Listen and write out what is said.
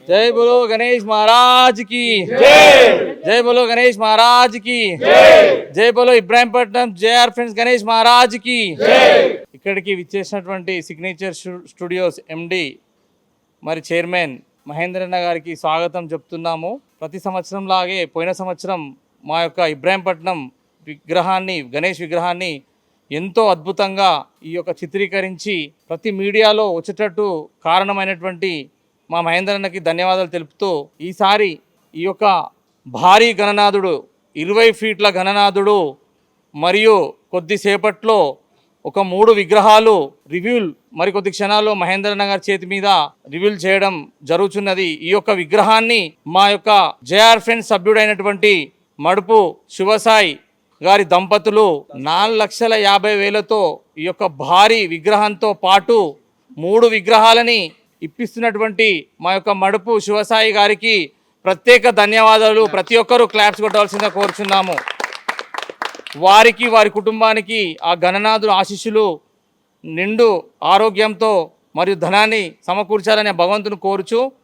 जय बोलो गणेश महाराज की जय बोलो गणेश महाराज की जय बोलो ఇబ్రాహీంపట్నం జేఆర్ ఫ్రెండ్స్ గణేష్ మహారాజ్ కి ఇక్కడికి విచ్చేసినటువంటి సిగ్నేచర్ స్టూడియోస్ ఎండి మరి చైర్మన్ మహేంద్రన్న గారికి స్వాగతం చెప్తున్నాము. ప్రతి సంవత్సరం లాగే పోయిన సంవత్సరం మా యొక్క ఇబ్రాహీంపట్నం విగ్రహాన్ని గణేష్ విగ్రహాన్ని ఎంతో అద్భుతంగా ఈ యొక్క చిత్రీకరించి ప్రతి మీడియాలో వచ్చేటట్టు కారణమైనటువంటి మా మహేంద్రన్నకి ధన్యవాదాలు తెలుపుతూ ఈసారి ఈ యొక్క భారీ గణనాథుడు 20 ఫీట్ల గణనాథుడు మరియు కొద్దిసేపట్లో ఒక 3 విగ్రహాలు రివ్యూల్ మరికొద్ది క్షణాల్లో మహేంద్రన్న గారి చేతి మీద రివ్యూల్ చేయడం జరుగుతున్నది. ఈ యొక్క విగ్రహాన్ని మా యొక్క జేఆర్ ఫ్రెండ్స్ సభ్యుడైనటువంటి మడుపు శివసాయి గారి దంపతులు 4,50,000తో ఈ యొక్క భారీ విగ్రహంతో పాటు 3 విగ్రహాలని ఇప్పిస్తున్నటువంటి మా యొక్క మడుపు శివసాయి గారికి ప్రత్యేక ధన్యవాదాలు. ప్రతి ఒక్కరూ క్లాప్స్ కొట్టవలసిందిగా కోరుచున్నాము. వారికి వారి కుటుంబానికి ఆ గణనాథుడు ఆశీస్సులు నిండు ఆరోగ్యంతో మరియు ధనాన్ని సమకూర్చాలని భగవంతుని కోరుచు